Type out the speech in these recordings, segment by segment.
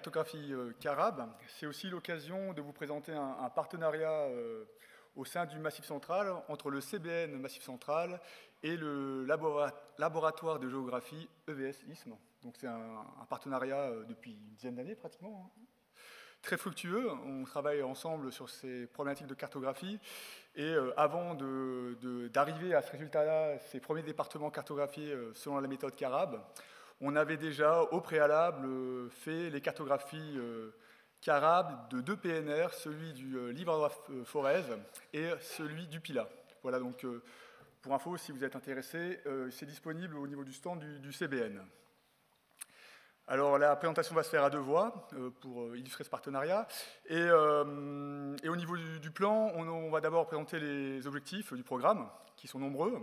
cartographie CARAB, c'est aussi l'occasion de vous présenter un partenariat au sein du Massif central entre le CBN Massif central et le laboratoire de géographie EVS-ISM. Donc c'est un partenariat depuis une dizaine d'années pratiquement, hein. Très fructueux, on travaille ensemble sur ces problématiques de cartographie et avant d'arriver à ce résultat-là, ces premiers départements cartographiés selon la méthode CARAB, on avait déjà au préalable fait les cartographies CARAB de deux PNR, celui du Livre-Forez et celui du PILA. Voilà, donc pour info, si vous êtes intéressé, c'est disponible au niveau du stand du CBN. Alors la présentation va se faire à deux voix pour illustrer ce partenariat. Et au niveau du plan, on va d'abord présenter les objectifs du programme, qui sont nombreux.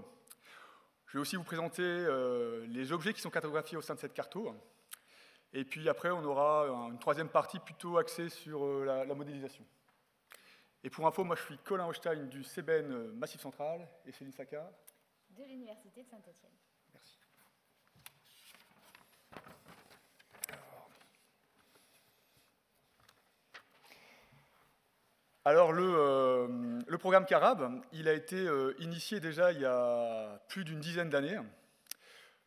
Je vais aussi vous présenter les objets qui sont cartographiés au sein de cette carto. Et puis après, on aura une troisième partie plutôt axée sur la modélisation. Et pour info, moi je suis Colin Hochstein du CBN Massif Central et Céline Saka de l'Université de Saint-Étienne. Merci. Alors le programme CARAB, il a été initié déjà il y a plus d'une dizaine d'années,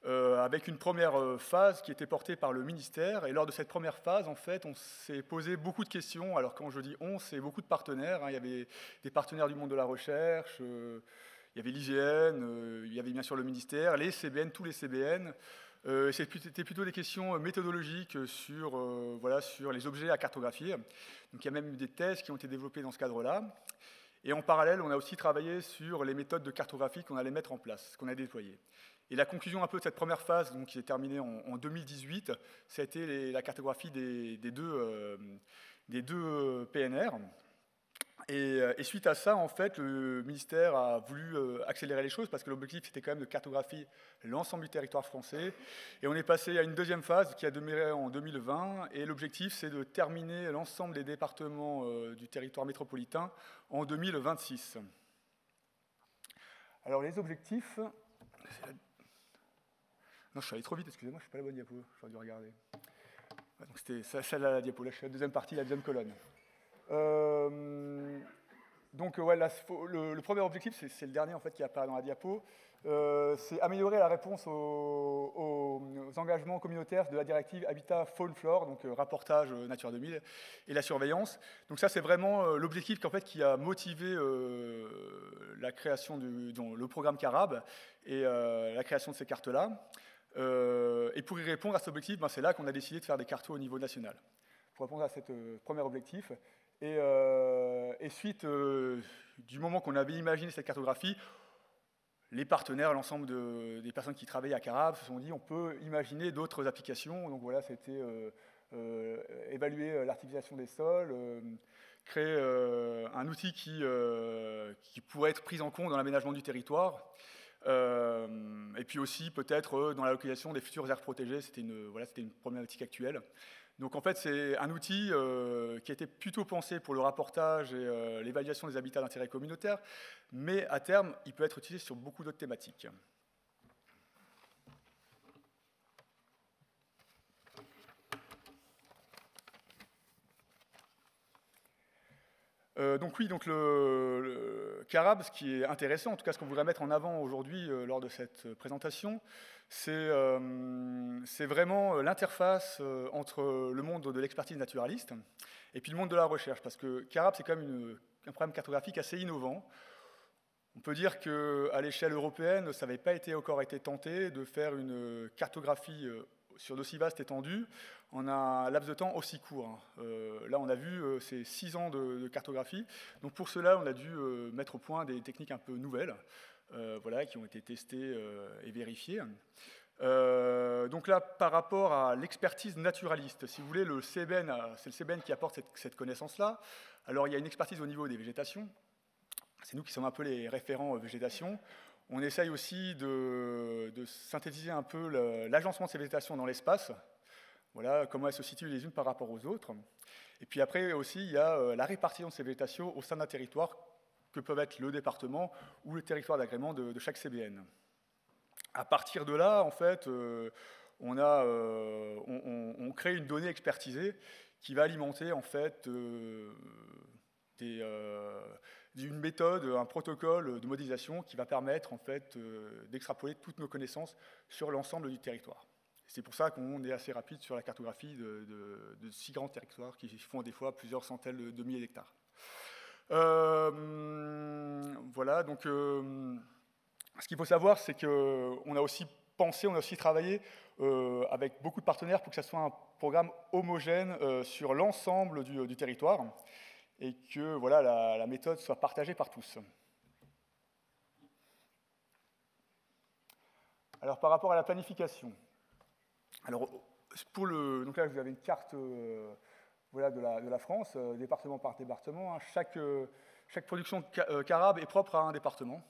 avec une première phase qui était portée par le ministère. Et lors de cette première phase, en fait, on s'est posé beaucoup de questions. Alors quand je dis on, c'est beaucoup de partenaires, hein. Il y avait des partenaires du monde de la recherche, il y avait l'IGN, il y avait bien sûr le ministère, les CBN, tous les CBN. C'était plutôt des questions méthodologiques sur les objets à cartographier. Donc il y a même eu des thèses qui ont été développées dans ce cadre-là. Et en parallèle, on a aussi travaillé sur les méthodes de cartographie qu'on allait mettre en place, qu'on a déployées. Et la conclusion un peu de cette première phase, donc, qui s'est terminée en 2018, ça a été la cartographie des deux PNR. Et suite à ça, en fait, le ministère a voulu accélérer les choses parce que l'objectif, c'était quand même de cartographier l'ensemble du territoire français. Et on est passé à une deuxième phase qui a démarré en 2020. Et l'objectif, c'est de terminer l'ensemble des départements du territoire métropolitain en 2026. Alors, les objectifs... Non, je suis allé trop vite, excusez-moi, je ne suis pas la bonne diapo, j'aurais dû regarder. Donc c'était celle-là la diapo, là je suis à la deuxième partie, la deuxième colonne. Donc ouais, là, le premier objectif, c'est le dernier en fait qui apparaît dans la diapo, c'est améliorer la réponse aux engagements communautaires de la directive Habitat Faune Flore, donc rapportage Nature 2000 et la surveillance. Donc ça c'est vraiment l'objectif qui a motivé la création le programme CARAB et la création de ces cartes-là. Et pour y répondre à cet objectif, c'est là qu'on a décidé de faire des cartos au niveau national. Pour répondre à ce premier objectif. Et suite du moment qu'on avait imaginé cette cartographie, les partenaires, l'ensemble des personnes qui travaillaient à CARAB se sont dit on peut imaginer d'autres applications. Donc voilà, c'était évaluer l'artificialisation des sols, créer un outil qui pourrait être pris en compte dans l'aménagement du territoire. Et puis aussi peut-être dans la localisation des futures aires protégées, c'était une problématique actuelle. Donc en fait c'est un outil qui a été plutôt pensé pour le rapportage et l'évaluation des habitats d'intérêt communautaire, mais à terme il peut être utilisé sur beaucoup d'autres thématiques. Donc le CARAB, ce qui est intéressant, en tout cas ce qu'on voudrait mettre en avant aujourd'hui lors de cette présentation, c'est vraiment l'interface entre le monde de l'expertise naturaliste et puis le monde de la recherche, parce que CARAB c'est quand même un programme cartographique assez innovant. On peut dire qu'à l'échelle européenne, ça n'avait pas encore été tenté de faire une cartographie sur d'aussi vaste étendue en un laps de temps aussi court. Là, on a vu ces 6 ans de cartographie. Donc pour cela, on a dû mettre au point des techniques un peu nouvelles, qui ont été testées et vérifiées. Donc là, par rapport à l'expertise naturaliste, si vous voulez, c'est le CBN qui apporte cette connaissance-là. Alors il y a une expertise au niveau des végétations. C'est nous qui sommes un peu les référents végétation. On essaye aussi de synthétiser un peu l'agencement de ces végétations dans l'espace. Voilà, comment elles se situent les unes par rapport aux autres. Et puis après aussi, il y a la répartition de ces végétations au sein d'un territoire que peuvent être le département ou le territoire d'agrément de chaque CBN. À partir de là, en fait, on crée une donnée expertisée qui va alimenter en fait une méthode, un protocole de modélisation qui va permettre en fait d'extrapoler toutes nos connaissances sur l'ensemble du territoire. C'est pour ça qu'on est assez rapide sur la cartographie de 6 grands territoires qui font des fois plusieurs centaines de milliers d'hectares. Voilà, donc ce qu'il faut savoir, c'est qu'on a aussi pensé, on a aussi travaillé avec beaucoup de partenaires pour que ça soit un programme homogène sur l'ensemble du territoire et que voilà, la méthode soit partagée par tous. Alors par rapport à la planification, alors, donc là vous avez une carte voilà, de la France, département par département. Hein. Chaque production carabe est propre à un département.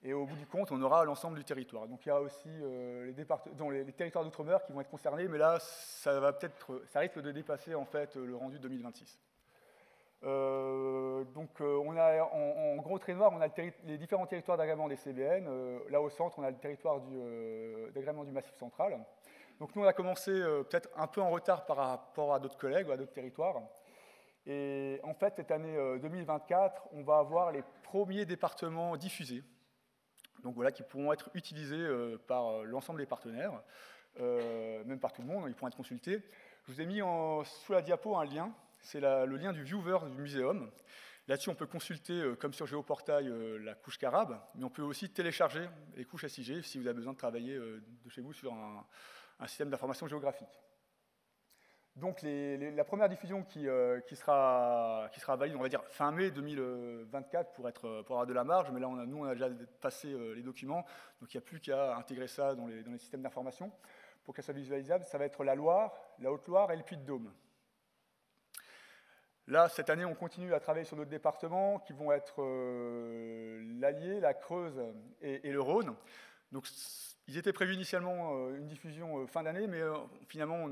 Et au bout du compte, on aura l'ensemble du territoire. Donc il y a aussi les territoires d'outre-mer qui vont être concernés, mais là, ça risque de dépasser en fait le rendu 2026. Donc on a en gros trait noir, on a les différents territoires d'agrément des CBN. Là au centre, on a le territoire d'agrément du Massif central. Donc nous, on a commencé peut-être un peu en retard par rapport à d'autres collègues ou à d'autres territoires. Et en fait, cette année 2024, on va avoir les premiers départements diffusés. Donc voilà, qui pourront être utilisés par l'ensemble des partenaires, même par tout le monde, ils pourront être consultés. Je vous ai mis sous la diapo un lien, c'est le lien du viewer du muséum. Là-dessus, on peut consulter, comme sur Géoportail, la couche carabe, mais on peut aussi télécharger les couches SIG si vous avez besoin de travailler de chez vous sur un système d'information géographique. Donc la première diffusion qui sera valide, on va dire fin mai 2024 pour avoir de la marge, mais là nous on a déjà passé les documents, donc il n'y a plus qu'à intégrer ça dans les systèmes d'information pour qu'elle soit visualisable. Ça va être la Loire, la Haute-Loire et le Puy-de-Dôme. Là, cette année, on continue à travailler sur d'autres départements qui vont être l'Allier, la Creuse et le Rhône. Donc, ils étaient prévus initialement une diffusion fin d'année, mais finalement, on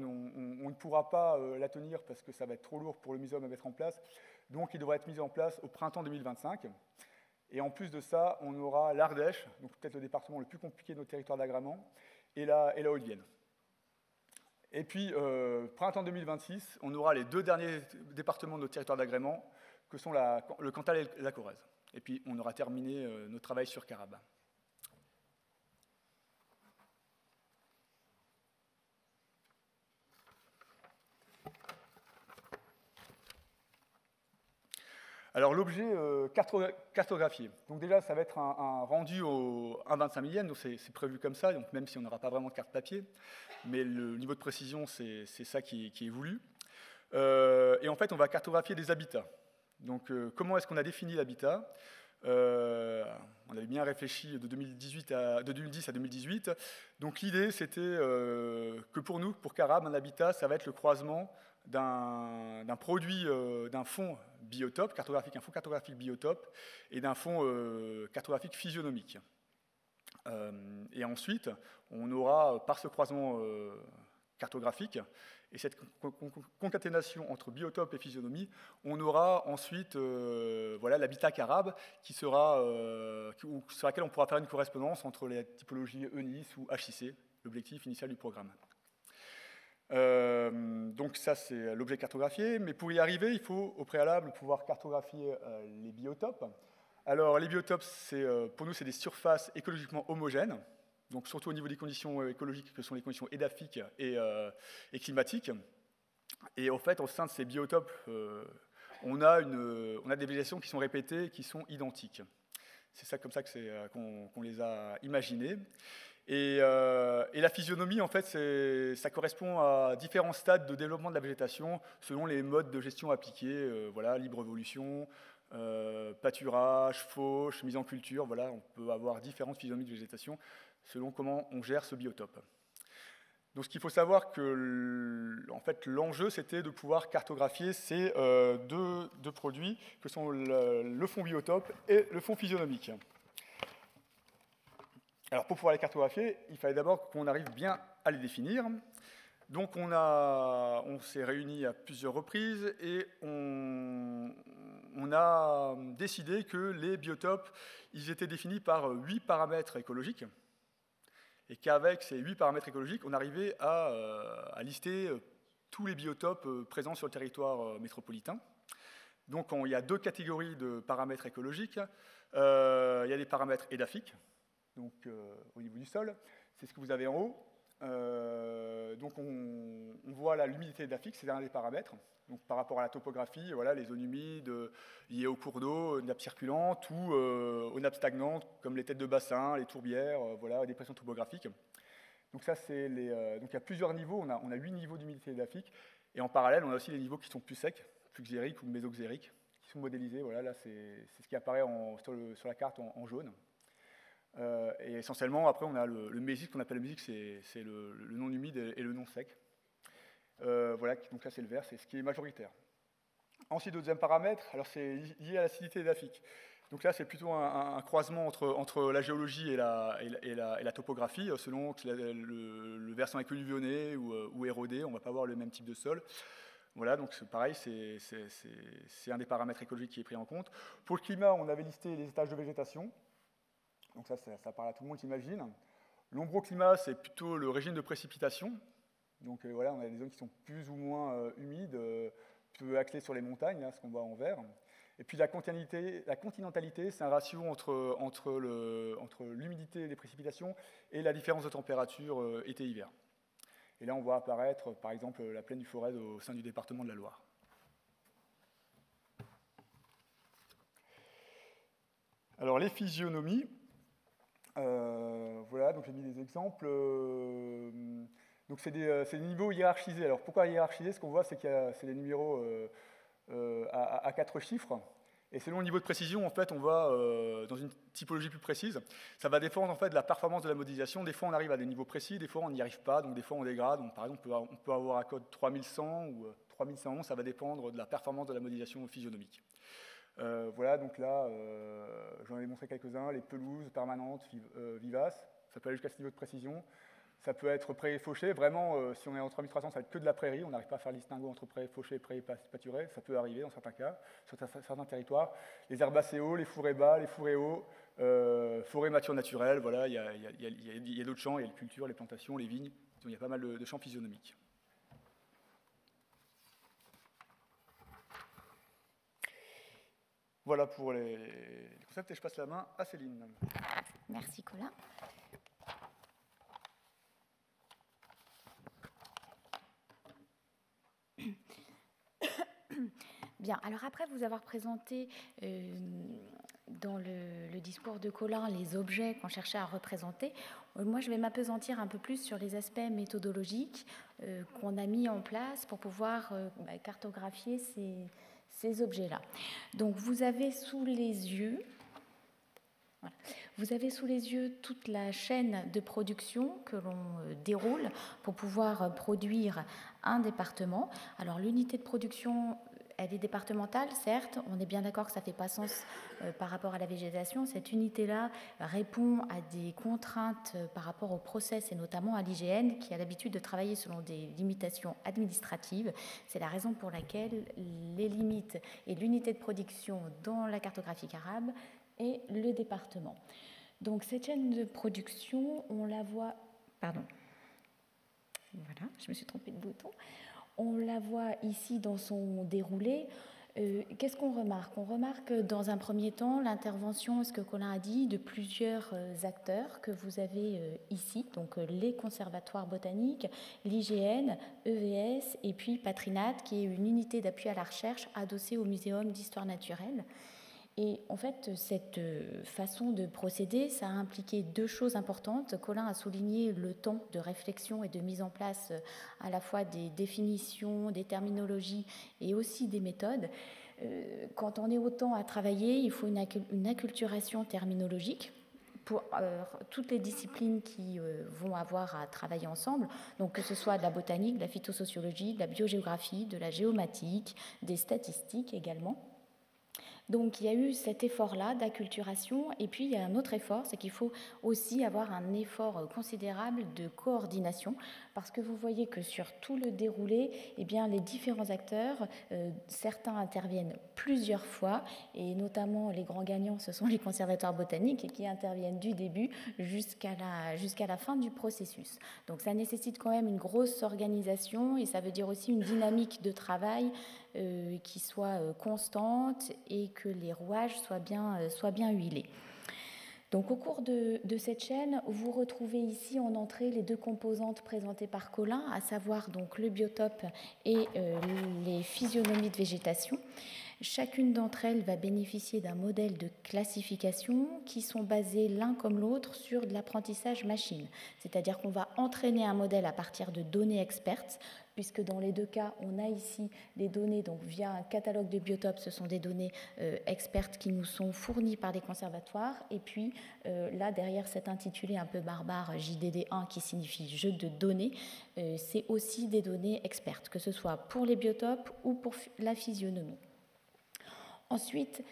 ne pourra pas la tenir parce que ça va être trop lourd pour le muséum à mettre en place. Donc, il devra être mis en place au printemps 2025. Et en plus de ça, on aura l'Ardèche, donc peut-être le département le plus compliqué de notre territoire d'agrément, et la Haute-Vienne. Et puis, printemps 2026, on aura les 2 derniers départements de notre territoire d'agrément, que sont le Cantal et la Corrèze. Et puis, on aura terminé notre travail sur Carabe. Alors, l'objet cartographié. Donc déjà, ça va être un rendu au 1/25 millième, donc c'est prévu comme ça, donc même si on n'aura pas vraiment de carte papier, mais le niveau de précision, c'est ça qui est voulu. Et en fait, on va cartographier des habitats. Donc, comment est-ce qu'on a défini l'habitat ? On avait bien réfléchi de 2010 à 2018. Donc, l'idée, c'était que pour nous, pour Carabe, un habitat, ça va être le croisement d'un produit, d'un fonds biotope, un fonds cartographique biotope, et d'un fonds cartographique physionomique. Et ensuite, on aura, par ce croisement cartographique, et cette concaténation entre biotope et physionomie, on aura ensuite voilà, l'habitat carabe sur laquelle on pourra faire une correspondance entre les typologies ENIS ou HIC, l'objectif initial du programme. Donc ça, c'est l'objet cartographié, mais pour y arriver, il faut au préalable pouvoir cartographier les biotopes. Alors, les biotopes, pour nous, c'est des surfaces écologiquement homogènes, donc surtout au niveau des conditions écologiques que sont les conditions édaphiques et climatiques. Et en fait, au sein de ces biotopes, on a des végétations qui sont répétées et qui sont identiques. C'est ça comme ça qu'on les a imaginées. Et la physionomie, en fait, ça correspond à différents stades de développement de la végétation selon les modes de gestion appliqués, voilà, libre évolution, pâturage, fauche, mise en culture, voilà, on peut avoir différentes physionomies de végétation selon comment on gère ce biotope. Donc, ce qu'il faut savoir que, en fait, l'enjeu, c'était de pouvoir cartographier ces deux produits, que sont le fond biotope et le fond physionomique. Alors, pour pouvoir les cartographier, il fallait d'abord qu'on arrive bien à les définir. Donc, on s'est réunis à plusieurs reprises et on a décidé que les biotopes, ils étaient définis par 8 paramètres écologiques et qu'avec ces 8 paramètres écologiques, on arrivait à lister tous les biotopes présents sur le territoire métropolitain. Donc il y a deux catégories de paramètres écologiques. Il y a des paramètres édaphiques, donc au niveau du sol, c'est ce que vous avez en haut. Donc on voit l'humidité édaphique, c'est un des paramètres. Donc par rapport à la topographie, voilà, les zones humides liées aux cours d'eau, aux nappes circulantes ou aux nappes stagnantes, comme les têtes de bassin, les tourbières, voilà, des pressions topographiques. Donc ça, c'est donc il y a plusieurs niveaux, on a 8 niveaux d'humidité édaphique, et en parallèle, on a aussi les niveaux qui sont plus secs, plus xériques ou mésoxériques, qui sont modélisés. Voilà, là, c'est ce qui apparaît sur la carte en jaune. Et essentiellement, après, on a le mésique, qu'on appelle le mésique, c'est le non humide et le non sec. Voilà, donc là, c'est le vert, c'est ce qui est majoritaire. Ensuite, le deuxième paramètre, alors c'est lié à l'acidité édaphique. Donc là, c'est plutôt un croisement entre la géologie et la topographie. Selon que le versant est colluvionné ou érodé, on ne va pas avoir le même type de sol. Voilà, donc c'est pareil, c'est un des paramètres écologiques qui est pris en compte. Pour le climat, on avait listé les étages de végétation. Donc ça parle à tout le monde, j'imagine. L'ombroclimat, c'est plutôt le régime de précipitation. Donc voilà, on a des zones qui sont plus ou moins humides, peu axées sur les montagnes, là, ce qu'on voit en vert. Et puis la continentalité, c'est un ratio entre l'humidité des précipitations et la différence de température été-hiver. Et là, on voit apparaître, par exemple, la plaine du Forez au sein du département de la Loire. Alors, les physionomies. Voilà, donc j'ai mis des exemples. Donc c'est des niveaux hiérarchisés. Alors pourquoi hiérarchisés? Ce qu'on voit, c'est que c'est des numéros à 4 chiffres. Et selon le niveau de précision, en fait, on va dans une typologie plus précise. Ça va dépendre en fait de la performance de la modélisation. Des fois, on arrive à des niveaux précis, des fois, on n'y arrive pas. Donc des fois, on dégrade. Donc, par exemple, on peut avoir un code 3100 ou 3111. Ça va dépendre de la performance de la modélisation physionomique. Voilà, donc là, j'en ai montré quelques-uns, les pelouses permanentes, vivaces, ça peut aller jusqu'à ce niveau de précision. Ça peut être prairie fauchée, vraiment, si on est en 3300, ça va être que de la prairie, on n'arrive pas à faire le distinguo entre prairie fauchée et prairie pâturée, ça peut arriver dans certains cas, sur certains territoires. Les herbacéaux, les fourrés bas, les fourrés hauts, forêts mature naturelles, voilà, il y a d'autres champs, il y a les cultures, les plantations, les vignes, donc il y a pas mal de champs physionomiques. Voilà pour les concepts, et je passe la main à Céline. Merci Colin. Bien, alors après vous avoir présenté dans le discours de Colin les objets qu'on cherchait à représenter, moi je vais m'appesantir un peu plus sur les aspects méthodologiques qu'on a mis en place pour pouvoir cartographier ces objets-là. Donc vous avez sous les yeux, voilà, vous avez sous les yeux toute la chaîne de production que l'on déroule pour pouvoir produire un département. Alors l'unité de production, elle est départementale, certes, on est bien d'accord que ça ne fait pas sens par rapport à la végétation. Cette unité-là répond à des contraintes par rapport au process et notamment à l'IGN qui a l'habitude de travailler selon des limitations administratives. C'est la raison pour laquelle les limites et l'unité de production dans la cartographie arabe et le département. Donc cette chaîne de production, on la voit... Pardon. Voilà, je me suis trompée de bouton. On la voit ici dans son déroulé. Qu'est-ce qu'on remarque? On remarque dans un premier temps l'intervention, ce que Colin a dit, de plusieurs acteurs que vous avez ici, donc les conservatoires botaniques, l'IGN, EVS et puis Patrinat, qui est une unité d'appui à la recherche adossée au Muséum d'histoire naturelle. Et en fait, cette façon de procéder, ça a impliqué deux choses importantes. Colin a souligné le temps de réflexion et de mise en place à la fois des définitions, des terminologies et aussi des méthodes. Quand on est autant à travailler, il faut une acculturation terminologique pour toutes les disciplines qui vont avoir à travailler ensemble, donc que ce soit de la botanique, de la phytosociologie, de la biogéographie, de la géomatique, des statistiques également. Donc il y a eu cet effort-là d'acculturation, et puis il y a un autre effort, c'est qu'il faut aussi avoir un effort considérable de coordination, parce que vous voyez que sur tout le déroulé, eh bien, les différents acteurs, certains interviennent plusieurs fois, et notamment les grands gagnants, ce sont les conservatoires botaniques qui interviennent du début jusqu'à la fin du processus. Donc ça nécessite quand même une grosse organisation, et ça veut dire aussi une dynamique de travail qui soit constante et que les rouages soient bien huilés. Donc au cours de cette chaîne, vous retrouvez ici en entrée les deux composantes présentées par Colin, à savoir donc le biotope et les physionomies de végétation. Chacune d'entre elles va bénéficier d'un modèle de classification qui sont basés l'un comme l'autre sur de l'apprentissage machine. C'est-à-dire qu'on va entraîner un modèle à partir de données expertes, puisque dans les deux cas, on a ici des données, donc via un catalogue de biotopes, ce sont des données expertes qui nous sont fournies par des conservatoires. Et puis là, derrière cet intitulé un peu barbare, JDD1, qui signifie jeu de données, c'est aussi des données expertes, que ce soit pour les biotopes ou pour la physionomie. Ensuite,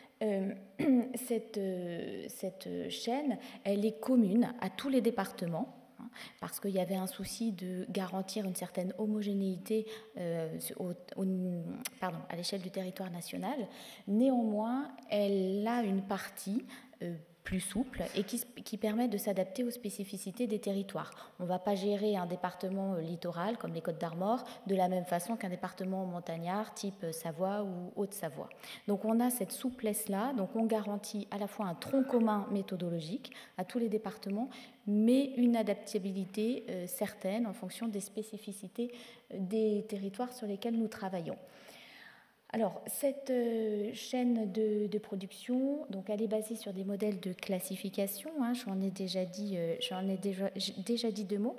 cette chaîne, elle est commune à tous les départements, parce qu'il y avait un souci de garantir une certaine homogénéité à l'échelle du territoire national. Néanmoins, elle a une partie plus souple et qui permet de s'adapter aux spécificités des territoires. On ne va pas gérer un département littoral comme les Côtes d'Armor de la même façon qu'un département montagnard type Savoie ou Haute-Savoie. Donc on a cette souplesse-là, donc on garantit à la fois un tronc commun méthodologique à tous les départements, mais une adaptabilité certaine en fonction des spécificités des territoires sur lesquels nous travaillons. Alors, cette chaîne de production, donc, elle est basée sur des modèles de classification, j'en ai déjà dit 2 mots,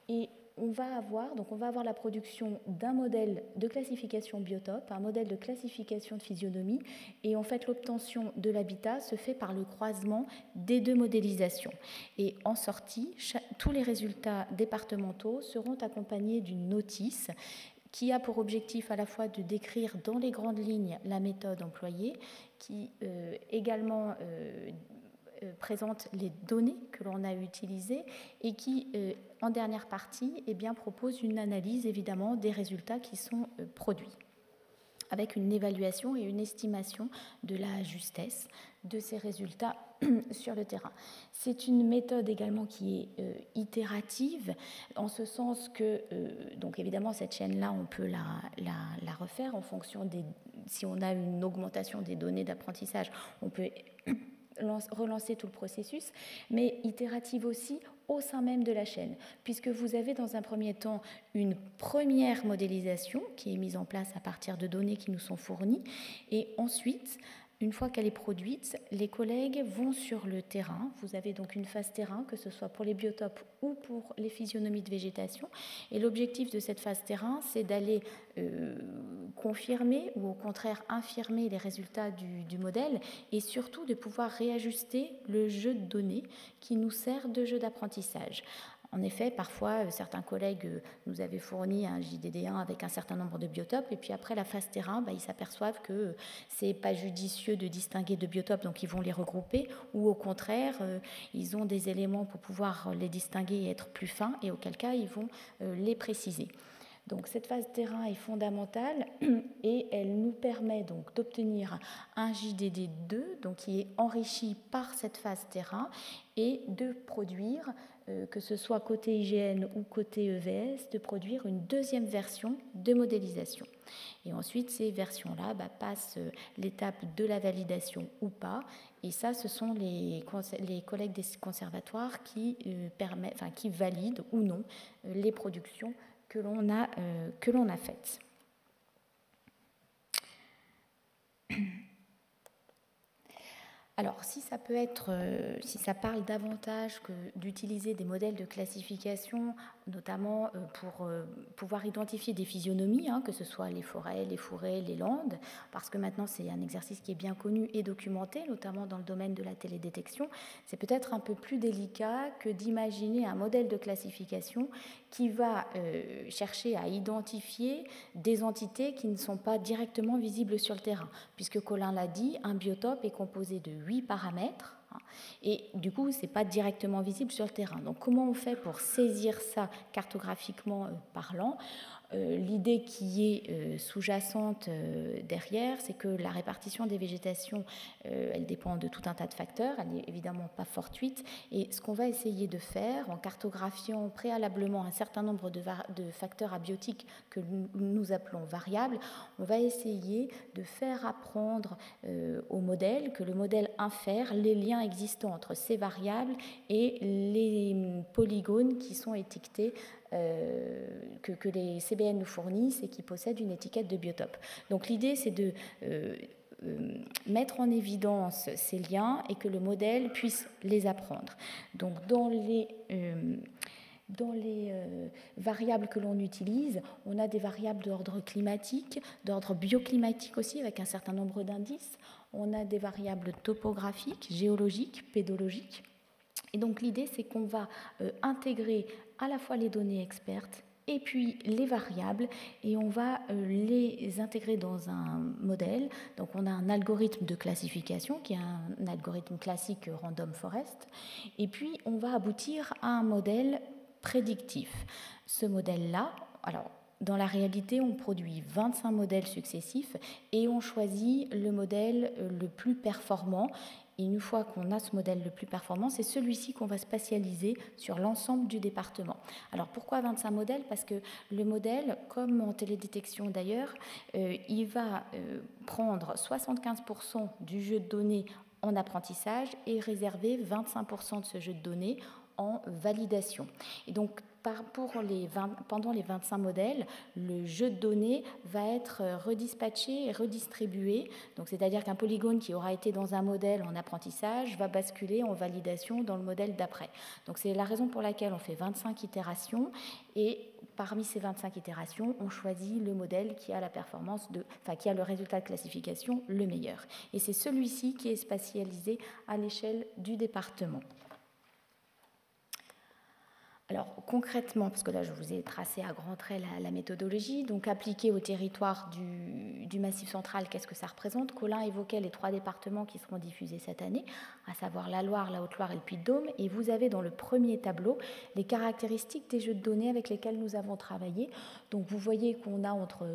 et on va avoir la production d'un modèle de classification biotope, un modèle de classification de physionomie, et en fait l'obtention de l'habitat se fait par le croisement des deux modélisations. Et en sortie, tous les résultats départementaux seront accompagnés d'une notice qui a pour objectif à la fois de décrire dans les grandes lignes la méthode employée, qui également présente les données que l'on a utilisées et qui, en dernière partie, propose une analyse évidemment des résultats qui sont produits, avec une évaluation et une estimation de la justesse de ces résultats sur le terrain. C'est une méthode également qui est itérative, en ce sens que, donc évidemment, cette chaîne-là, on peut la refaire en fonction si on a une augmentation des données d'apprentissage, on peut relancer tout le processus, mais itérative aussi au sein même de la chaîne, puisque vous avez dans un premier temps une première modélisation qui est mise en place à partir de données qui nous sont fournies, et ensuite, une fois qu'elle est produite, les collègues vont sur le terrain. Vous avez donc une phase terrain, que ce soit pour les biotopes ou pour les physionomies de végétation. Et l'objectif de cette phase terrain, c'est d'aller confirmer ou au contraire infirmer les résultats du modèle et surtout de pouvoir réajuster le jeu de données qui nous sert de jeu d'apprentissage. En effet, parfois, certains collègues nous avaient fourni un JDD1 avec un certain nombre de biotopes, et puis après la phase terrain, ils s'aperçoivent que ce n'est pas judicieux de distinguer deux biotopes, donc ils vont les regrouper, ou au contraire, ils ont des éléments pour pouvoir les distinguer et être plus fins, et auquel cas, ils vont les préciser. Donc cette phase terrain est fondamentale et elle nous permet donc d'obtenir un JDD2 donc qui est enrichi par cette phase terrain et de produire, que ce soit côté IGN ou côté EVS, de produire une deuxième version de modélisation. Et ensuite, ces versions-là passent l'étape de la validation ou pas. Et ça, ce sont les collègues des conservatoires qui valident ou non les productions que l'on a faites. Alors, si ça parle davantage que d'utiliser des modèles de classification notamment pour pouvoir identifier des physionomies, que ce soit les forêts, les fourrés, les landes, parce que maintenant c'est un exercice qui est bien connu et documenté, notamment dans le domaine de la télédétection. C'est peut-être un peu plus délicat que d'imaginer un modèle de classification qui va chercher à identifier des entités qui ne sont pas directement visibles sur le terrain, puisque Colin l'a dit, un biotope est composé de 8 paramètres. Et du coup, ce n'est pas directement visible sur le terrain. Donc comment on fait pour saisir ça cartographiquement parlant ? L'idée qui est sous-jacente derrière, c'est que la répartition des végétations, elle dépend de tout un tas de facteurs, elle n'est évidemment pas fortuite, et ce qu'on va essayer de faire en cartographiant préalablement un certain nombre de facteurs abiotiques que nous appelons variables, on va essayer de faire apprendre au modèle, que le modèle infère les liens existants entre ces variables et les polygones qui sont étiquetés que les CBN nous fournissent et qui possèdent une étiquette de biotope. Donc l'idée, c'est de mettre en évidence ces liens et que le modèle puisse les apprendre. Donc dans les variables que l'on utilise, on a des variables d'ordre climatique, d'ordre bioclimatique aussi, avec un certain nombre d'indices. On a des variables topographiques, géologiques, pédologiques. Et donc l'idée, c'est qu'on va intégrer à la fois les données expertes et puis les variables, et on va les intégrer dans un modèle. Donc on a un algorithme de classification qui est un algorithme classique random forest, et puis on va aboutir à un modèle prédictif. Ce modèle-là, alors dans la réalité, on produit 25 modèles successifs et on choisit le modèle le plus performant. Et une fois qu'on a ce modèle le plus performant, c'est celui-ci qu'on va spatialiser sur l'ensemble du département. Alors pourquoi 25 modèles ? Parce que le modèle, comme en télédétection d'ailleurs, il va prendre 75% du jeu de données en apprentissage et réserver 25% de ce jeu de données en validation. Et donc, pendant les 25 modèles, le jeu de données va être redispatché et redistribué. Donc, c'est-à-dire qu'un polygone qui aura été dans un modèle en apprentissage va basculer en validation dans le modèle d'après. Donc, c'est la raison pour laquelle on fait 25 itérations et parmi ces 25 itérations, on choisit le modèle qui a la performance qui a le résultat de classification le meilleur. Et c'est celui-ci qui est spatialisé à l'échelle du département. Alors concrètement, parce que là je vous ai tracé à grands traits la méthodologie, donc appliquée au territoire du Massif central, qu'est-ce que ça représente ? Colin évoquait les 3 départements qui seront diffusés cette année, à savoir la Loire, la Haute-Loire et le Puy-de-Dôme, et vous avez dans le premier tableau les caractéristiques des jeux de données avec lesquels nous avons travaillé. Donc vous voyez qu'on a entre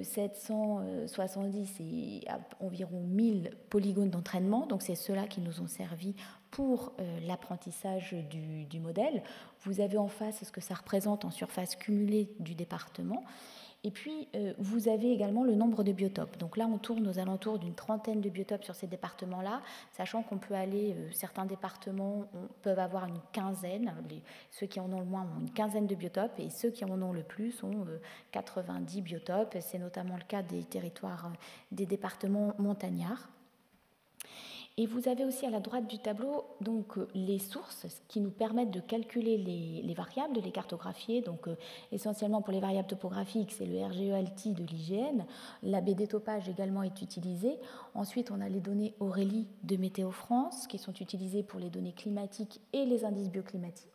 770 et environ 1000 polygones d'entraînement, donc c'est ceux-là qui nous ont servi pour l'apprentissage du modèle. Vous avez en face ce que ça représente en surface cumulée du département. Et puis, vous avez également le nombre de biotopes. Donc là, on tourne aux alentours d'une trentaine de biotopes sur ces départements-là, sachant qu'on peut aller, certains départements peuvent avoir une quinzaine, ceux qui en ont le moins ont une quinzaine de biotopes, et ceux qui en ont le plus ont 90 biotopes. C'est notamment le cas des territoires, des départements montagnards. Et vous avez aussi à la droite du tableau donc, les sources qui nous permettent de calculer les variables, de les cartographier. Donc, essentiellement pour les variables topographiques, c'est le RGE-ALTI de l'IGN. La BD Topage également est utilisée. Ensuite, on a les données Aurélie de Météo France qui sont utilisées pour les données climatiques et les indices bioclimatiques.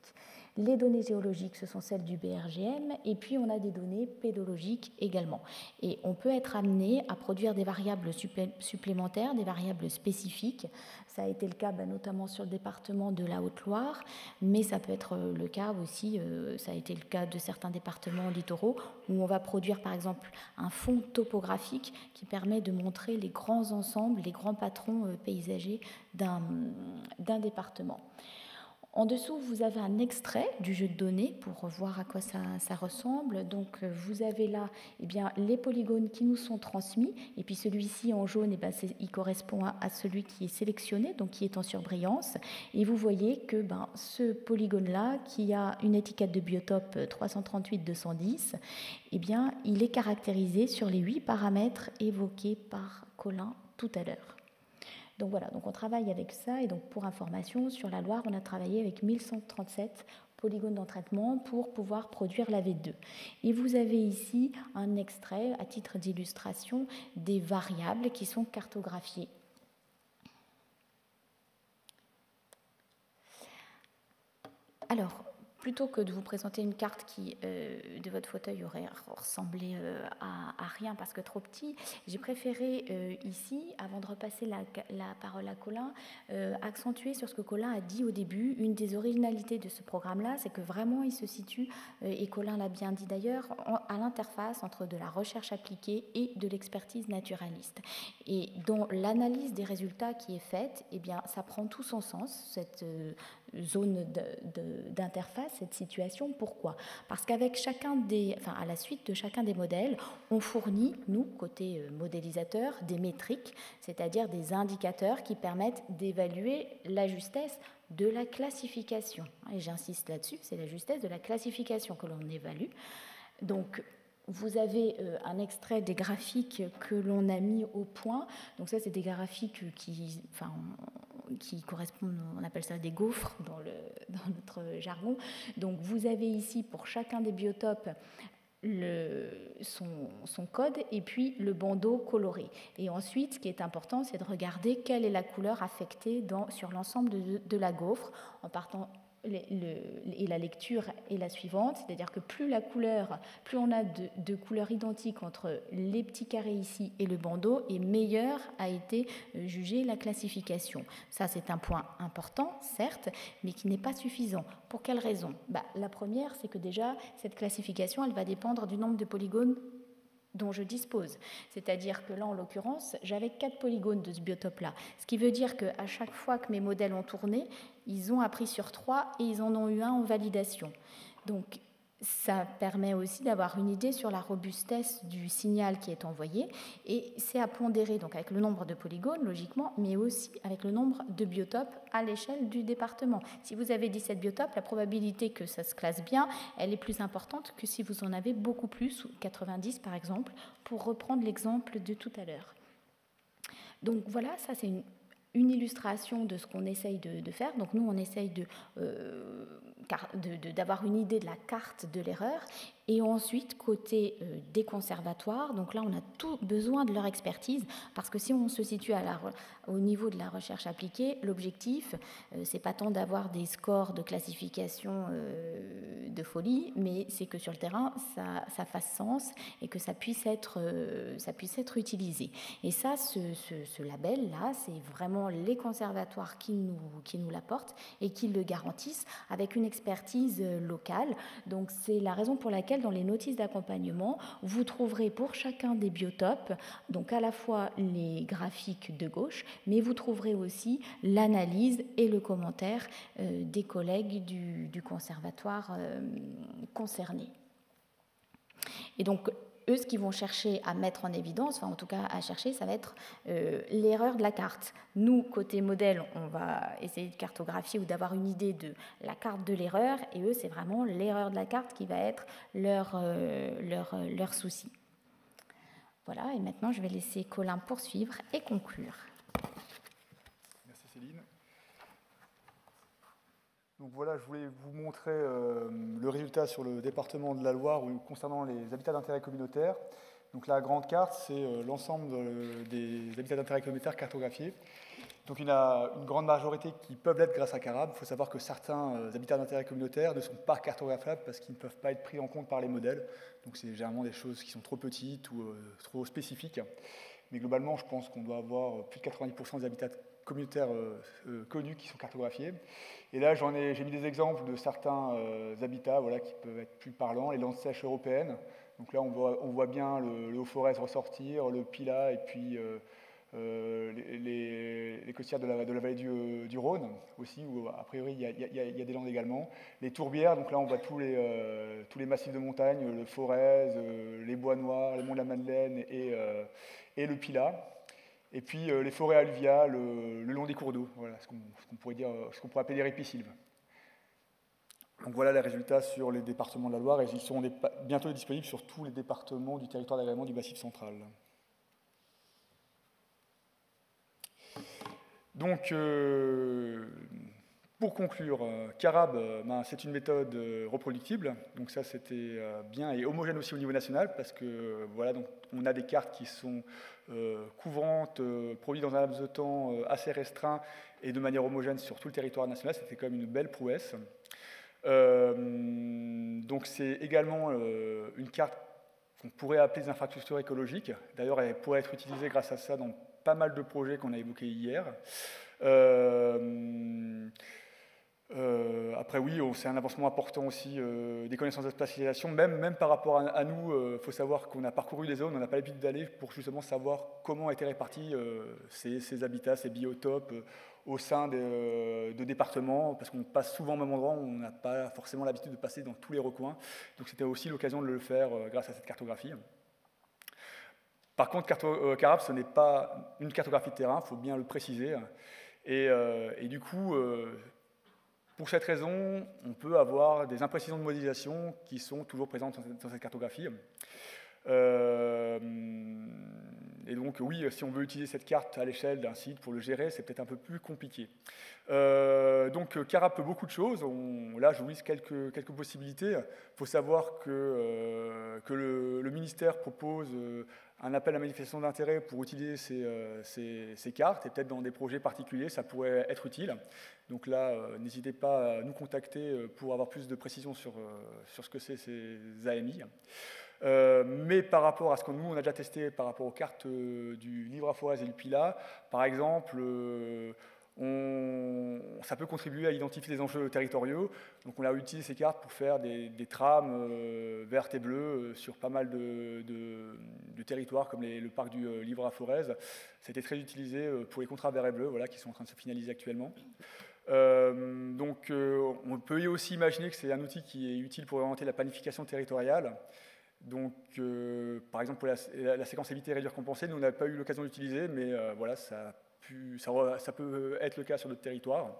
Les données géologiques, ce sont celles du BRGM, et puis on a des données pédologiques également. Et on peut être amené à produire des variables supplémentaires, des variables spécifiques. Ça a été le cas notamment sur le département de la Haute-Loire, mais ça peut être le cas aussi, ça a été le cas de certains départements littoraux, où on va produire par exemple un fond topographique qui permet de montrer les grands ensembles, les grands patrons paysagers d'un département. En dessous, vous avez un extrait du jeu de données pour voir à quoi ça ressemble. Donc, vous avez là les polygones qui nous sont transmis. Et puis, celui-ci en jaune, il correspond à celui qui est sélectionné, donc qui est en surbrillance. Et vous voyez que ce polygone-là, qui a une étiquette de biotope 338-210, il est caractérisé sur les 8 paramètres évoqués par Colin tout à l'heure. Donc voilà, donc on travaille avec ça, et donc pour information, sur la Loire, on a travaillé avec 1137 polygones d'entraînement pour pouvoir produire la V2. Et vous avez ici un extrait, à titre d'illustration, des variables qui sont cartographiées. Alors, plutôt que de vous présenter une carte qui, de votre fauteuil, aurait ressemblé à rien parce que trop petit, j'ai préféré ici, avant de repasser la parole à Colin, accentuer sur ce que Colin a dit au début. Une des originalités de ce programme-là, c'est que vraiment il se situe, et Colin l'a bien dit d'ailleurs, à l'interface entre de la recherche appliquée et de l'expertise naturaliste. Et dans l'analyse des résultats qui est faite, eh bien, ça prend tout son sens, cette zone d'interface, cette situation. Pourquoi? Parce qu'avec à la suite de chacun des modèles, on fournit, nous, côté modélisateur, des métriques, c'est-à-dire des indicateurs qui permettent d'évaluer la justesse de la classification. Et j'insiste là-dessus, c'est la justesse de la classification que l'on évalue. Donc, vous avez un extrait des graphiques que l'on a mis au point. Donc ça, c'est des graphiques qui correspondent, on appelle ça des gaufres dans notre jargon. Donc vous avez ici pour chacun des biotopes son code et puis le bandeau coloré. Et ensuite, ce qui est important, c'est de regarder quelle est la couleur affectée sur l'ensemble de la gaufre, en partant et la lecture est la suivante, c'est-à-dire que plus on a de couleurs identiques entre les petits carrés ici et le bandeau, et meilleure a été jugée la classification. Ça, c'est un point important, certes, mais qui n'est pas suffisant. Pour quelle raison? La première, c'est que déjà, cette classification, elle va dépendre du nombre de polygones dont je dispose. C'est-à-dire que là, en l'occurrence, j'avais 4 polygones de ce biotope-là. Ce qui veut dire qu'à chaque fois que mes modèles ont tourné, ils ont appris sur 3 et ils en ont eu un en validation. Donc, ça permet aussi d'avoir une idée sur la robustesse du signal qui est envoyé, et c'est à pondérer donc avec le nombre de polygones, logiquement, mais aussi avec le nombre de biotopes à l'échelle du département. Si vous avez 17 biotopes, la probabilité que ça se classe bien, elle est plus importante que si vous en avez beaucoup plus, 90 par exemple, pour reprendre l'exemple de tout à l'heure. Donc voilà, ça c'est une illustration de ce qu'on essaye de faire. Donc nous, on essaye d'avoir une idée de la carte de l'erreur. Et ensuite, côté des conservatoires, donc là, on a tout besoin de leur expertise, parce que si on se situe au niveau de la recherche appliquée, l'objectif, c'est pas tant d'avoir des scores de classification de folie, mais c'est que sur le terrain, ça fasse sens et que ça puisse être utilisé. Et ça, ce label-là, c'est vraiment les conservatoires qui nous l'apportent et qui le garantissent avec une expertise locale. Donc c'est la raison pour laquelle dans les notices d'accompagnement, vous trouverez pour chacun des biotopes, donc à la fois les graphiques de gauche, mais vous trouverez aussi l'analyse et le commentaire des collègues du conservatoire concerné. Et donc, eux, ce qu'ils vont chercher à mettre en évidence, enfin en tout cas à chercher, ça va être l'erreur de la carte. Nous, côté modèle, on va essayer de cartographier ou d'avoir une idée de la carte de l'erreur, et eux, c'est vraiment l'erreur de la carte qui va être leur souci. Voilà, et maintenant je vais laisser Colin poursuivre et conclure. Merci Céline. Donc voilà, je voulais vous montrer le résultat sur le département de la Loire concernant les habitats d'intérêt communautaire. Donc la grande carte, c'est l'ensemble des habitats d'intérêt communautaire cartographiés. Donc il y en a une grande majorité qui peuvent l'être grâce à Carab. Il faut savoir que certains habitats d'intérêt communautaire ne sont pas cartographiables parce qu'ils ne peuvent pas être pris en compte par les modèles. Donc c'est généralement des choses qui sont trop petites ou trop spécifiques. Mais globalement, je pense qu'on doit avoir plus de 90% des habitats communautaires connus qui sont cartographiés. Et là, j'ai mis des exemples de certains habitats qui peuvent être plus parlants, les landes sèches européennes. Donc là, on voit bien le Haut-Forez ressortir, le Pilat et puis les costières de la vallée du Rhône aussi, où a priori il y a des landes également. Les tourbières, donc là on voit tous les massifs de montagne, le Forez, les bois noirs, les monts de la Madeleine et le Pilat. Et puis les forêts alluviales le long des cours d'eau, voilà ce qu'on pourrait appeler les ripisylves. Donc voilà les résultats sur les départements de la Loire, et ils seront bientôt disponibles sur tous les départements du territoire d'agrément du Massif central. Donc Pour conclure, Carab, c'est une méthode reproductible, donc ça c'était bien, et homogène aussi au niveau national, parce que voilà, donc on a des cartes qui sont couvrantes, produites dans un laps de temps assez restreint et de manière homogène sur tout le territoire national. C'était quand même une belle prouesse. Donc c'est également une carte qu'on pourrait appeler des infrastructures écologiques. D'ailleurs, elle pourrait être utilisée grâce à ça dans pas mal de projets qu'on a évoqués hier. Après oui, c'est un avancement important aussi des connaissances de spatialisation, même par rapport à nous, il faut savoir qu'on a parcouru des zones, on n'a pas l'habitude d'aller pour justement savoir comment étaient répartis ces habitats, ces biotopes au sein de départements, parce qu'on passe souvent au même endroit, on n'a pas forcément l'habitude de passer dans tous les recoins, donc c'était aussi l'occasion de le faire grâce à cette cartographie. Par contre, Carab, ce n'est pas une cartographie de terrain, il faut bien le préciser, et du coup, pour cette raison, on peut avoir des imprécisions de modélisation qui sont toujours présentes dans cette cartographie. Et donc, oui, si on veut utiliser cette carte à l'échelle d'un site pour le gérer, c'est peut-être un peu plus compliqué. Donc, Carab peut beaucoup de choses. Là, je vous liste quelques possibilités. Il faut savoir que le ministère propose un appel à manifestation d'intérêt pour utiliser ces cartes, et peut-être dans des projets particuliers, ça pourrait être utile. Donc là, n'hésitez pas à nous contacter pour avoir plus de précision sur ce que c'est ces AMI. Mais par rapport à ce que nous, on a déjà testé par rapport aux cartes du Livre à Forez et du PILA, par exemple, ça peut contribuer à identifier des enjeux territoriaux. Donc on a utilisé ces cartes pour faire des trames vertes et bleues sur pas mal de territoires, comme le parc du Livre à Forez. C'était très utilisé pour les contrats verts et bleus, voilà, qui sont en train de se finaliser actuellement. Donc on peut aussi imaginer que c'est un outil qui est utile pour orienter la planification territoriale. Donc, par exemple, pour la séquence éviter, réduire, compenser, nous, on n'a pas eu l'occasion d'utiliser, mais voilà, ça peut être le cas sur d'autres territoires.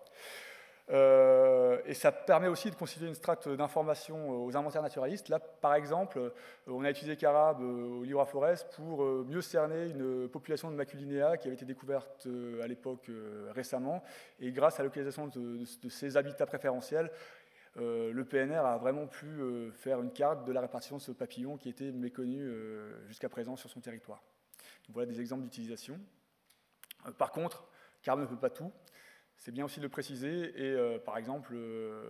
Et ça permet aussi de constituer une strate d'information aux inventaires naturalistes. Là, par exemple, on a utilisé Carab au Livre à Forez pour mieux cerner une population de maculinea qui avait été découverte à l'époque récemment. Et grâce à la localisation de ces habitats préférentiels, le PNR a vraiment pu faire une carte de la répartition de ce papillon qui était méconnu jusqu'à présent sur son territoire. Donc, voilà des exemples d'utilisation. Par contre, Carab ne peut pas tout. C'est bien aussi de le préciser. Et par exemple,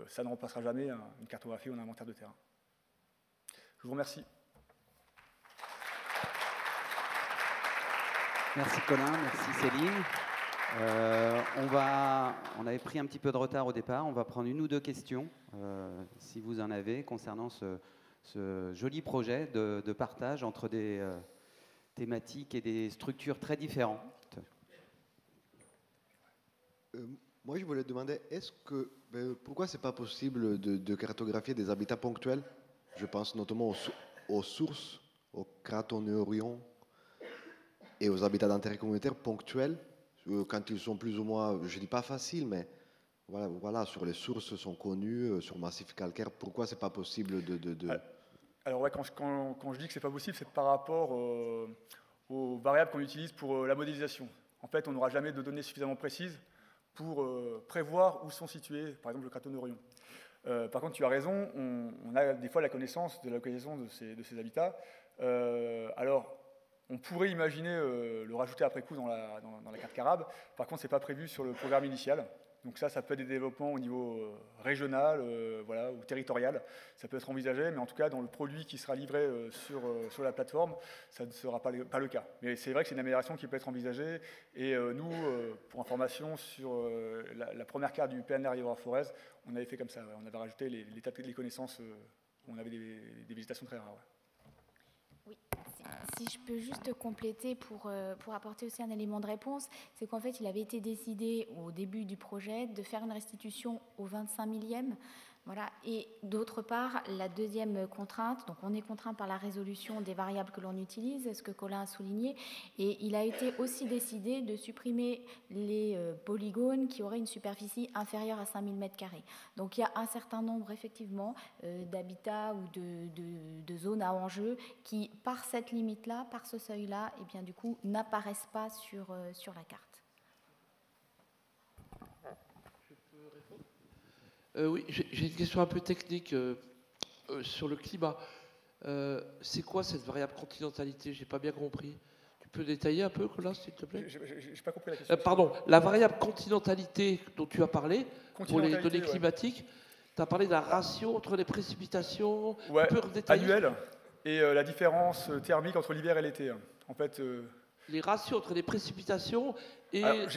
ça ne remplacera jamais une cartographie ou un inventaire de terrain. Je vous remercie. Merci Colin, merci Céline. On avait pris un petit peu de retard au départ. On va prendre une ou deux questions, si vous en avez, concernant ce joli projet de partage entre des thématiques et des structures très différentes. Moi, je voulais demander, pourquoi ce n'est pas possible de cartographier des habitats ponctuels? Je pense notamment aux sources, aux cratoniurions et aux habitats d'intérêt communautaire ponctuels, quand ils sont plus ou moins, je ne dis pas faciles, mais voilà, sur les sources sont connues, sur massif calcaire. Pourquoi ce n'est pas possible Alors ouais, quand je dis que ce n'est pas possible, c'est par rapport aux variables qu'on utilise pour la modélisation. En fait, on n'aura jamais de données suffisamment précises pour prévoir où sont situés, par exemple, le cratoniurion. Par contre, tu as raison, on a des fois la connaissance de la localisation de ces habitats. Alors, on pourrait imaginer le rajouter après coup dans la carte Carab. Par contre, ce n'est pas prévu sur le programme initial. Donc ça peut être des développements au niveau régional voilà, ou territorial. Ça peut être envisagé, mais en tout cas, dans le produit qui sera livré sur la plateforme, ça ne sera pas le cas. Mais c'est vrai que c'est une amélioration qui peut être envisagée. Et nous, pour information, sur la première carte du PNR Livre à Forez, on avait fait comme ça. Ouais. On avait rajouté les connaissances où on avait des végétations très rares. Ouais. Oui. Si je peux juste compléter pour apporter aussi un élément de réponse, c'est qu'en fait, il avait été décidé au début du projet de faire une restitution au 25 millième. Voilà. Et d'autre part, la deuxième contrainte, donc on est contraint par la résolution des variables que l'on utilise, ce que Colin a souligné, et il a été aussi décidé de supprimer les polygones qui auraient une superficie inférieure à 5000 m². Donc il y a un certain nombre effectivement d'habitats ou de zones à enjeu qui, par cette limite-là, par ce seuil-là, eh bien, du coup, n'apparaissent pas sur la carte. Je peux répondre ? Oui, j'ai une question un peu technique sur le climat. C'est quoi cette variable continentalité? J'ai pas bien compris. Tu peux détailler un peu, Colin, s'il te plaît? J'ai pas compris la question. Pardon, la variable continentalité dont tu as parlé, pour les données Ouais. climatiques, tu as parlé d'un ratio entre les précipitations. Ouais, Tu peux redétailler? annuel, et la différence thermique entre l'hiver et l'été. En fait, Les ratios entre les précipitations et, alors,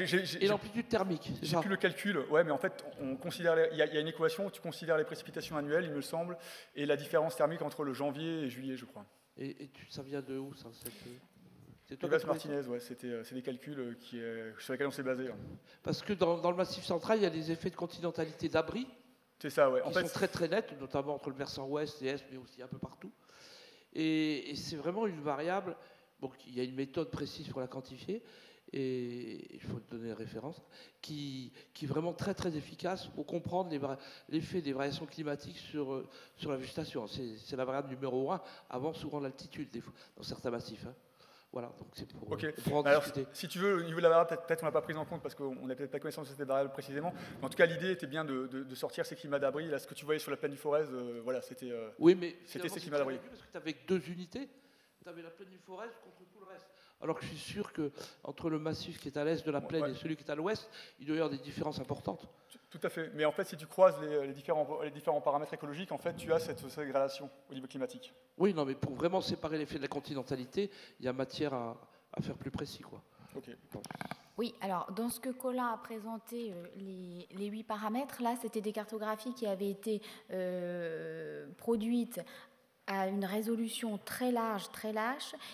et l'amplitude thermique, c'est j'ai ça? plus le calcul, ouais, mais en fait, on considère il y a une équation où tu considères les précipitations annuelles, il me semble, et la différence thermique entre le janvier et juillet, je crois. Et ça vient de où, ça? C'est toi qui as Rivas trouvé ça? Martinez, ouais, c'est des calculs sur lesquels on s'est basé. Parce que dans le Massif central, il y a des effets de continentalité d'abri C'est ça, ouais. qui sont très très nets, notamment entre le versant ouest et est, mais aussi un peu partout. Et c'est vraiment une variable. Bon, il y a une méthode précise pour la quantifier, et il faut donner les références, qui est vraiment très très efficace pour comprendre l'effet des variations climatiques sur la végétation. C'est la variable numéro 1, avant souvent l'altitude, dans certains massifs. Hein. Voilà, donc c'est pour en Alors, discuter. si tu veux, au niveau de la variable, peut-être qu'on ne l'a pas prise en compte parce qu'on n'a peut-être pas connaissance de cette variable précisément. Mais en tout cas, l'idée était bien de sortir ces climats d'abri. Là, ce que tu voyais sur la plaine du Forez, voilà, c'était Oui, mais ces finalement, climats d'abri. parce que tu avais 2 unités, tu avais la plaine du Forez contre tout le reste. Alors que je suis sûr qu'entre le massif qui est à l'est de la plaine et celui qui est à l'ouest, il doit y avoir des différences importantes. Tout à fait. Mais en fait, si tu croises les différents paramètres écologiques, en fait, tu as cette gradation au niveau climatique. Oui, non, mais pour vraiment séparer l'effet de la continentalité, il y a matière à faire plus précis, quoi. Ok. Oui, alors dans ce que Colin a présenté, les 8 paramètres, là, c'était des cartographies qui avaient été produites à une résolution très large,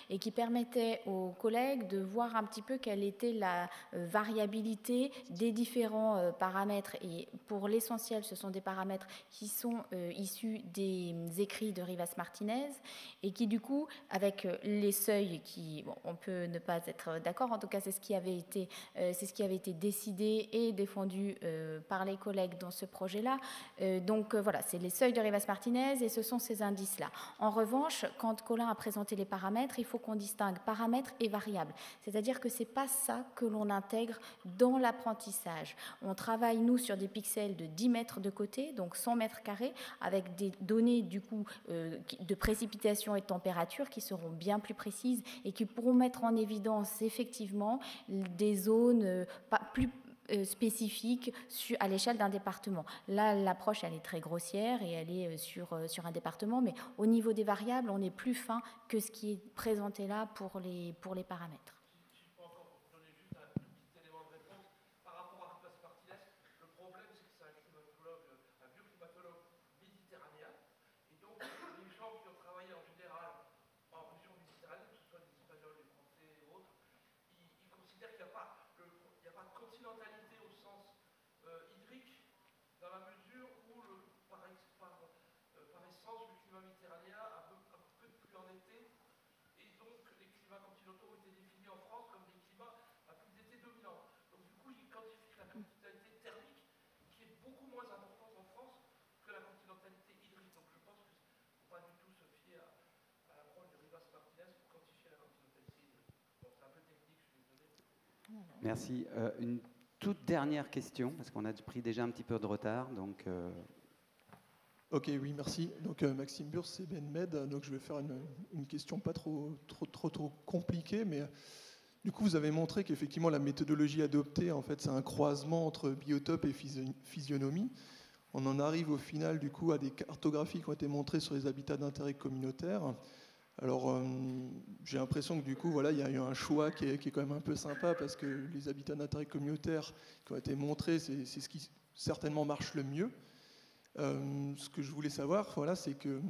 et qui permettait aux collègues de voir un petit peu quelle était la variabilité des différents paramètres. Et pour l'essentiel, ce sont des paramètres qui sont issus des écrits de Rivas Martinez et qui, du coup, avec les seuils qui, bon, on peut ne pas être d'accord, en tout cas, c'est ce qui avait été décidé et défendu par les collègues dans ce projet-là. Donc voilà, c'est les seuils de Rivas Martinez et ce sont ces indices-là. En revanche, quand Colin a présenté les paramètres, il faut qu'on distingue paramètres et variables. C'est-à-dire que ce n'est pas ça que l'on intègre dans l'apprentissage. On travaille, nous, sur des pixels de 10 mètres de côté, donc 100 mètres carrés, avec des données, du coup, de précipitation et de température qui seront bien plus précises et qui pourront mettre en évidence, effectivement, des zones plus spécifique à l'échelle d'un département. Là, l'approche, elle est très grossière et elle est sur un département, mais au niveau des variables, on est plus fin que ce qui est présenté là pour les paramètres. Si je peux encore donner juste un tout petit élément de réponse. Par rapport à Rivas Martinez, le problème, c'est que c'est un bioclimatologue méditerranéen, et donc les gens qui ont travaillé en général en région méditerranéenne, que ce soit des Espagnols, des Français et autres, ils considèrent qu'il n'y a pas de continentalité au sens hydrique, dans la mesure où, par essence, le climat méditerranéen a un peu de pluie en été, et donc les climats continentaux ont été définis en France comme des climats à plus d'été dominants. Donc du coup, ils quantifient la continentalité thermique, qui est beaucoup moins importante en France que la continentalité hydrique. Donc je pense qu'il ne faut pas du tout se fier à l'approche de Rivas Martinez pour quantifier la continentalité hydrique. Bon, c'est un peu technique, je suis désolé. Merci. Une toute dernière question, parce qu'on a pris déjà un petit peu de retard. Donc, Ok, oui, merci. Donc Maxime Burs, CBN Med. Donc je vais faire une question pas trop compliquée, mais du coup vous avez montré qu'effectivement la méthodologie adoptée, en fait, c'est un croisement entre biotope et physionomie. On en arrive au final du coup à des cartographies qui ont été montrées sur les habitats d'intérêt communautaire. Alors, j'ai l'impression que du coup, voilà, il y a eu un choix qui est quand même un peu sympa parce que les habitats d'intérêt communautaire qui ont été montrés, c'est ce qui certainement marche le mieux. Ce que je voulais savoir, voilà, c'est que,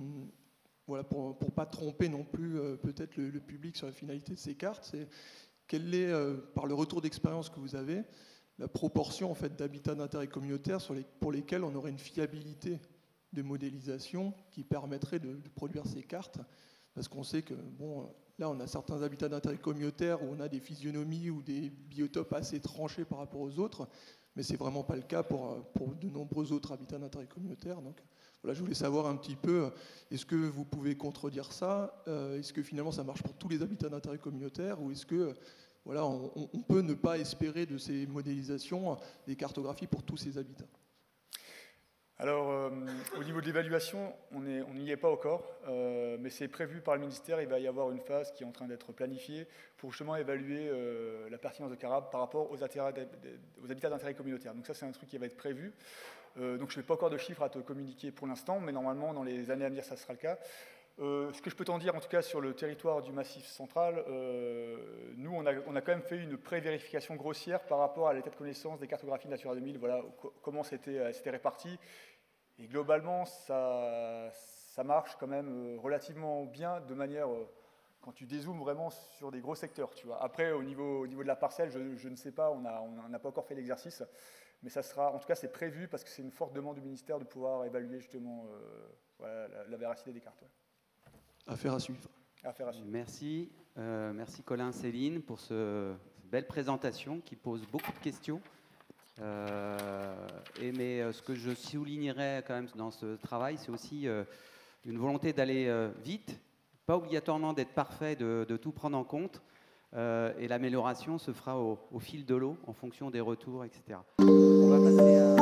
voilà, pour ne pas tromper non plus peut-être le public sur la finalité de ces cartes, c'est quelle est, par le retour d'expérience que vous avez, la proportion en fait, d'habitats d'intérêt communautaire pour lesquels on aurait une fiabilité de modélisation qui permettrait de produire ces cartes. Parce qu'on sait que, bon, là, on a certains habitats d'intérêt communautaire où on a des physionomies ou des biotopes assez tranchés par rapport aux autres, mais ce n'est vraiment pas le cas pour de nombreux autres habitats d'intérêt communautaire. Donc, voilà, je voulais savoir un petit peu, est-ce que vous pouvez contredire ça? Est-ce que finalement, ça marche pour tous les habitats d'intérêt communautaire? Ou est-ce que, voilà, on peut ne pas espérer de ces modélisations des cartographies pour tous ces habitats? Alors, au niveau de l'évaluation, on n'y est pas encore, mais c'est prévu par le ministère. Il va y avoir une phase qui est en train d'être planifiée pour justement évaluer la pertinence de Carab par rapport aux habitats d'intérêt communautaire. Donc ça, c'est un truc qui va être prévu. Donc je n'ai pas encore de chiffres à te communiquer pour l'instant, mais normalement, dans les années à venir, ça sera le cas. Ce que je peux t'en dire, en tout cas, sur le territoire du Massif central, nous, on a quand même fait une pré-vérification grossière par rapport à l'état de connaissance des cartographies Natura 2000, voilà comment c'était réparti. Et globalement, ça marche quand même relativement bien, de manière, quand tu dézoomes vraiment sur des gros secteurs. Tu vois. Après, au niveau de la parcelle, je ne sais pas, on n'a pas encore fait l'exercice, mais ça sera, en tout cas, c'est prévu, parce que c'est une forte demande du ministère de pouvoir évaluer justement voilà, la véracité des cartes. Affaire à suivre. Affaire à suivre. Merci. Merci Colin, Céline, pour cette belle présentation qui pose beaucoup de questions. Mais ce que je soulignerais quand même dans ce travail, c'est aussi une volonté d'aller vite, pas obligatoirement d'être parfait, de tout prendre en compte. Et l'amélioration se fera au fil de l'eau, en fonction des retours, etc. On va passer à...